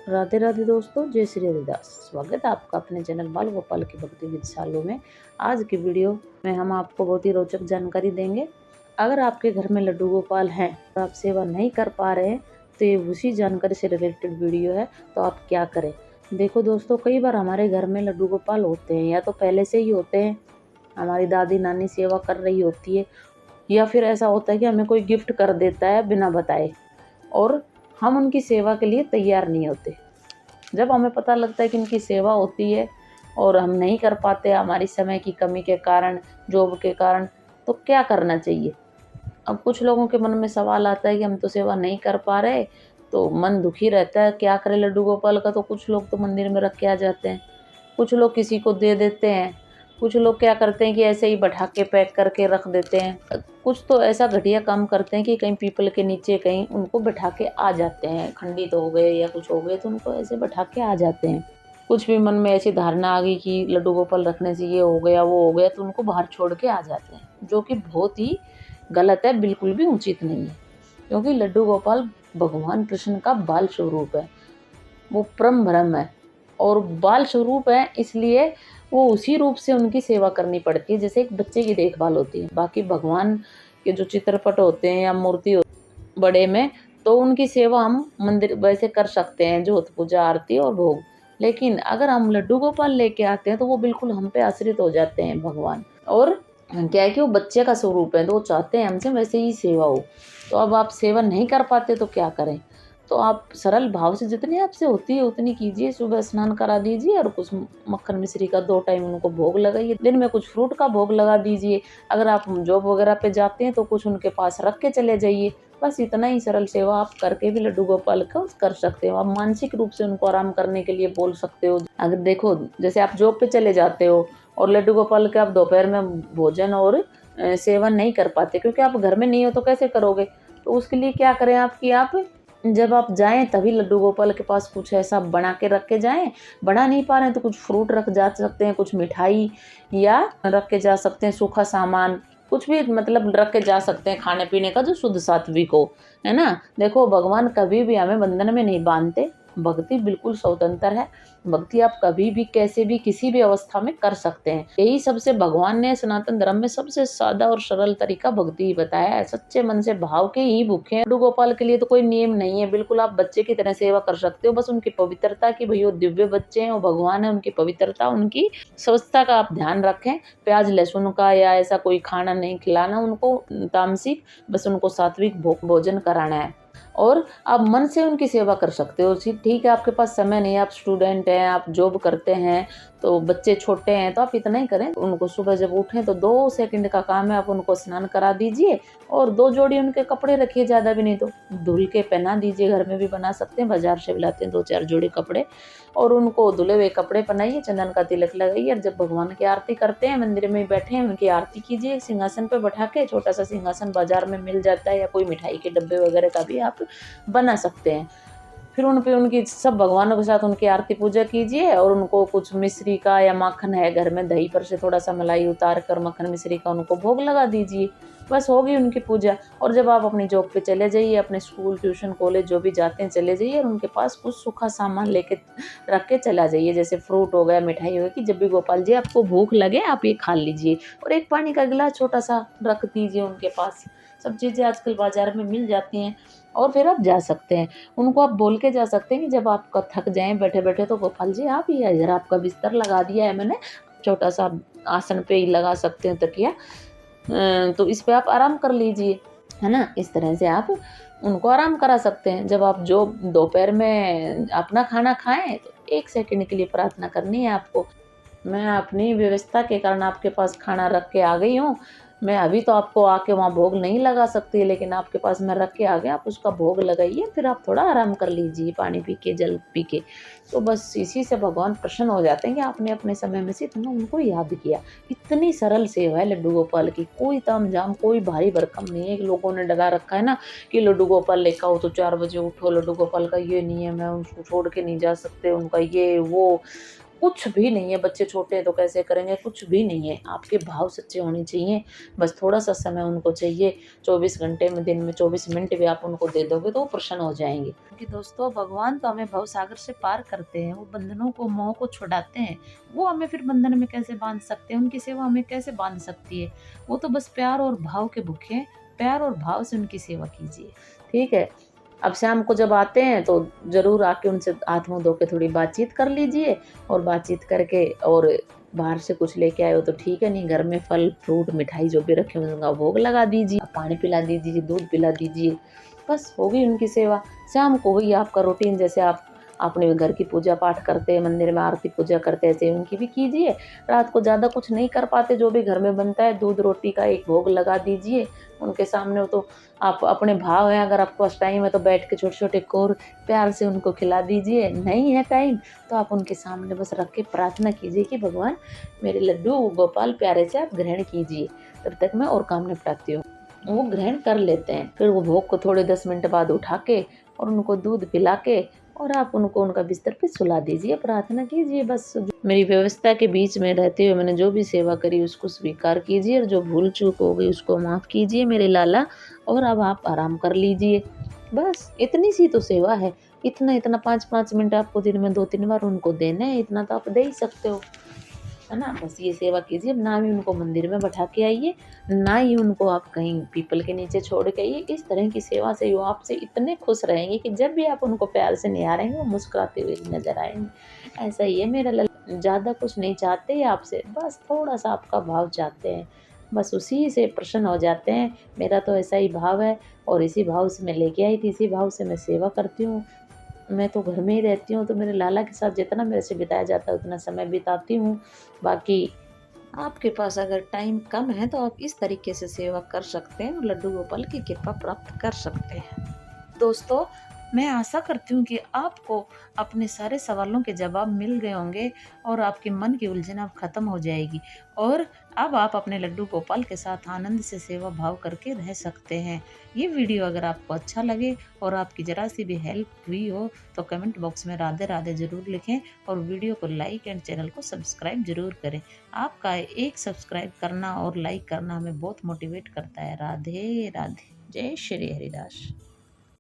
राधे राधे दोस्तों, जय श्री हरिदास। स्वागत है आपका अपने चैनल बाल गोपाल की भक्ति विद शालू में। आज की वीडियो में हम आपको बहुत ही रोचक जानकारी देंगे। अगर आपके घर में लड्डू गोपाल हैं और आप सेवा नहीं कर पा रहे हैं तो ये उसी जानकारी से रिलेटेड वीडियो है। तो आप क्या करें। देखो दोस्तों, कई बार हमारे घर में लड्डू गोपाल होते हैं या तो पहले से ही होते हैं, हमारी दादी नानी सेवा कर रही होती है, या फिर ऐसा होता है कि हमें कोई गिफ्ट कर देता है बिना बताए और हम उनकी सेवा के लिए तैयार नहीं होते। जब हमें पता लगता है कि इनकी सेवा होती है और हम नहीं कर पाते हमारी समय की कमी के कारण, जॉब के कारण, तो क्या करना चाहिए। अब कुछ लोगों के मन में सवाल आता है कि हम तो सेवा नहीं कर पा रहे, तो मन दुखी रहता है, क्या करें लड्डू गोपाल का। तो कुछ लोग तो मंदिर में रख के आ जाते हैं, कुछ लोग किसी को दे देते हैं, कुछ लोग क्या करते हैं कि ऐसे ही बैठा के पैक करके रख देते हैं। कुछ तो ऐसा घटिया काम करते हैं कि कहीं पीपल के नीचे कहीं उनको बैठा के आ जाते हैं, खंडित हो गए या कुछ हो गए तो उनको ऐसे बैठा के आ जाते हैं। कुछ भी मन में ऐसी धारणा आ गई कि लड्डू गोपाल रखने से ये हो गया वो हो गया, तो उनको बाहर छोड़ के आ जाते हैं, जो कि बहुत ही गलत है, बिल्कुल भी उचित नहीं है। क्योंकि लड्डू गोपाल भगवान कृष्ण का बाल स्वरूप है, वो परम ब्रह्म है और बाल स्वरूप है, इसलिए वो उसी रूप से उनकी सेवा करनी पड़ती है जैसे एक बच्चे की देखभाल होती है। बाकी भगवान के जो चित्रपट होते हैं या मूर्ति बड़े में, तो उनकी सेवा हम मंदिर वैसे कर सकते हैं, जोत पूजा आरती और भोग। लेकिन अगर हम लड्डू गोपाल लेके आते हैं तो वो बिल्कुल हम पे आश्रित हो जाते हैं भगवान। और क्या है कि वो बच्चे का स्वरूप है, तो वो चाहते हैं हमसे वैसे ही सेवा हो। तो अब आप सेवा नहीं कर पाते तो क्या करें। तो आप सरल भाव से जितनी आपसे होती है उतनी कीजिए। सुबह स्नान करा दीजिए और कुछ मक्खन मिश्री का 2 टाइम उनको भोग लगाइए। दिन में कुछ फ्रूट का भोग लगा दीजिए। अगर आप जॉब वगैरह पे जाते हैं तो कुछ उनके पास रख के चले जाइए। बस इतना ही सरल सेवा आप करके भी लड्डू गोपाल का कर सकते हो। आप मानसिक रूप से उनको आराम करने के लिए बोल सकते हो। अगर देखो, जैसे आप जॉब पे चले जाते हो और लड्डू गोपाल के आप दोपहर में भोजन और सेवन नहीं कर पाते क्योंकि आप घर में नहीं हो, तो कैसे करोगे। तो उसके लिए क्या करें आप कि आप जब आप जाएँ तभी लड्डू गोपाल के पास कुछ ऐसा बना के रख के जाएँ। बना नहीं पा रहे हैं तो कुछ फ्रूट रख जा सकते हैं, कुछ मिठाई या रख के जा सकते हैं, सूखा सामान कुछ भी मतलब रख के जा सकते हैं खाने पीने का जो शुद्ध सात्विक हो, है ना। देखो, भगवान कभी भी हमें बंधन में नहीं बांधते। भक्ति बिल्कुल स्वतंत्र है। भक्ति आप कभी भी कैसे भी किसी भी अवस्था में कर सकते हैं। यही सबसे भगवान ने सनातन धर्म में सबसे सादा और सरल तरीका भक्ति ही बताया है। सच्चे मन से भाव के ही भूखे हैं। लड्डू गोपाल के लिए तो कोई नियम नहीं है, बिल्कुल आप बच्चे की तरह सेवा कर सकते हो। बस उनकी पवित्रता की, भई वो दिव्य बच्चे हैं, वो भगवान है, उनकी पवित्रता, उनकी स्वच्छता का आप ध्यान रखें। प्याज लहसुन का या ऐसा कोई खाना नहीं खिलाना उनको तामसिक, बस उनको सात्विक भोजन कराना है। और आप मन से उनकी सेवा कर सकते हो। ठीक है, आपके पास समय नहीं है, आप स्टूडेंट हैं, आप जॉब करते हैं, तो बच्चे छोटे हैं, तो आप इतना ही करें। उनको सुबह जब उठें तो 2 सेकंड का काम है, आप उनको स्नान करा दीजिए और 2 जोड़ी उनके कपड़े रखिए, ज़्यादा भी नहीं तो धुल के पहना दीजिए। घर में भी बना सकते हैं, बाजार से भी लाते हैं 2-4 जोड़ी कपड़े, और उनको धुले हुए कपड़े पहनाइए, चंदन का तिलक लगाइए और जब भगवान की आरती करते हैं, मंदिर में बैठे हैं, उनकी आरती कीजिए। सिंहासन पर बैठा के, छोटा सा सिंहासन बाजार में मिल जाता है, या कोई मिठाई के डब्बे वगैरह का भी आप बना सकते हैं। फिर उन पे उनकी सब भगवानों के साथ उनकी आरती पूजा कीजिए और उनको कुछ मिश्री का या माखन है घर में, दही पर से थोड़ा सा मलाई उतार कर मक्खन मिश्री का उनको भोग लगा दीजिए। बस होगी उनकी पूजा। और जब आप अपनी जॉब पे चले जाइए, अपने स्कूल ट्यूशन कॉलेज जो भी जाते हैं चले जाइए और उनके पास कुछ सूखा सामान लेके रख के चला जाइए, जैसे फ्रूट हो गया, मिठाई हो गई, कि जब भी गोपाल जी आपको भूख लगे आप ये खा लीजिए। और एक पानी का गिलास छोटा सा रख दीजिए उनके पास। सब चीज़ें आजकल बाजार में मिल जाती हैं। और फिर आप जा सकते हैं, उनको आप बोल के जा सकते हैं कि जब आप थक जाएं बैठे बैठे, तो गोपाल जी आप ये इधर आपका बिस्तर लगा दिया है मैंने, छोटा सा आसन पे ही लगा सकते हैं तकिया, तो इस पे आप आराम कर लीजिए, है ना। इस तरह से आप उनको आराम करा सकते हैं। जब आप जो दोपहर में अपना खाना खाएं तो 1 सेकंड के लिए प्रार्थना करनी है आपको। मैं अपनी व्यवस्था के कारण आपके पास खाना रख के आ गई हूँ। मैं अभी तो आपको आके वहाँ भोग नहीं लगा सकती, लेकिन आपके पास मैं रख के आ गया, आप उसका भोग लगाइए, फिर आप थोड़ा आराम कर लीजिए, पानी पी के, जल पी के। तो बस इसी से भगवान प्रसन्न हो जाते हैं कि आपने अपने समय में से इतना उनको याद किया। इतनी सरल सेवा है लड्डू गोपाल की, कोई तामझाम, कोई भारी भरकम नहीं है। लोगों ने डगा रखा है ना कि लड्डू गोपाल लेकर आओ तो 4 बजे उठो, लड्डू गोपाल का ये नियम है, उनको छोड़ के नहीं जा सकते, उनका ये वो, कुछ भी नहीं है, बच्चे छोटे हैं तो कैसे करेंगे, कुछ भी नहीं है। आपके भाव सच्चे होने चाहिए, बस थोड़ा-सा समय उनको चाहिए, 24 घंटे में, दिन में 24 मिनट भी आप उनको दे दोगे तो वो प्रसन्न हो जाएँगे। क्योंकि दोस्तों भगवान तो हमें भवसागर से पार करते हैं, वो बंधनों को, मोह को छुड़ाते हैं। वो हमें फिर बंधन में कैसे बाँध सकते हैं, उनकी सेवा हमें कैसे बाँध सकती है। वो तो बस प्यार और भाव के भूखे हैं, प्यार और भाव से उनकी सेवा कीजिए, ठीक है? अब शाम को जब आते हैं तो ज़रूर आके उनसे हाथ मुँह धो के थोड़ी बातचीत कर लीजिए, और बातचीत करके और बाहर से कुछ लेके आए हो तो ठीक है, नहीं घर में फल, फ्रूट, मिठाई जो भी रखे हों उनका भोग लगा दीजिए, पानी पिला दीजिए, दूध पिला दीजिए, बस हो गई उनकी सेवा। शाम को वही आपका रूटीन, जैसे आप अपने घर की पूजा पाठ करते हैं, मंदिर में आरती पूजा करते हैं, ऐसे उनकी भी कीजिए। रात को ज़्यादा कुछ नहीं कर पाते, जो भी घर में बनता है दूध रोटी का एक भोग लगा दीजिए उनके सामने। हो तो आप अपने भाव हैं, अगर आपके पास टाइम है तो बैठ के छोटे-छोटे कोर प्यार से उनको खिला दीजिए, नहीं है टाइम तो आप उनके सामने बस रख के प्रार्थना कीजिए कि भगवान मेरे लड्डू गोपाल प्यारे से आप ग्रहण कीजिए, तब तक मैं और काम निपटाती हूँ। वो ग्रहण कर लेते हैं, फिर वो भोग को थोड़े 10 मिनट बाद उठा के और उनको दूध पिला के और आप उनको उनका बिस्तर पे सुला दीजिए, प्रार्थना कीजिए। बस मेरी व्यवस्था के बीच में रहते हुए मैंने जो भी सेवा करी उसको स्वीकार कीजिए, और जो भूल चूक हो गई उसको माफ़ कीजिए मेरे लाला, और अब आप आराम कर लीजिए। बस इतनी सी तो सेवा है, इतना 5-5 मिनट आपको दिन में 2-3 बार उनको देना है, इतना तो आप दे ही सकते हो, है ना? बस ये सेवा कीजिए। अब ना ही उनको मंदिर में बैठा के आइए, ना ही उनको आप कहीं पीपल के नीचे छोड़ के आइए। इस तरह की सेवा से वो आपसे इतने खुश रहेंगे कि जब भी आप उनको प्यार से निहारेंगे वो मुस्कुराते हुए नज़र आएँगे। ऐसा ही है मेरा ज़्यादा कुछ नहीं चाहते आपसे, बस थोड़ा-सा आपका भाव चाहते हैं। बस उसी से प्रसन्न हो जाते हैं। मेरा तो ऐसा ही भाव है, और इसी भाव से मैं लेके आई थी, इसी भाव से मैं सेवा करती हूँ। मैं तो घर में ही रहती हूँ, तो मेरे लाला के साथ जितना मेरे से बिताया जाता है उतना समय बिताती हूँ। बाकी आपके पास अगर टाइम कम है तो आप इस तरीके से सेवा कर सकते हैं और लड्डू गोपाल की कृपा प्राप्त कर सकते हैं। दोस्तों, मैं आशा करती हूँ कि आपको अपने सारे सवालों के जवाब मिल गए होंगे और आपके मन की उलझन अब खत्म हो जाएगी, और अब आप अपने लड्डू गोपाल के साथ आनंद से सेवा भाव करके रह सकते हैं। ये वीडियो अगर आपको अच्छा लगे और आपकी ज़रा सी भी हेल्प हुई हो तो कमेंट बॉक्स में राधे राधे ज़रूर लिखें, और वीडियो को लाइक एंड चैनल को सब्सक्राइब ज़रूर करें। आपका एक सब्सक्राइब करना और लाइक करना हमें बहुत मोटिवेट करता है। राधे राधे। जय श्री हरिदास।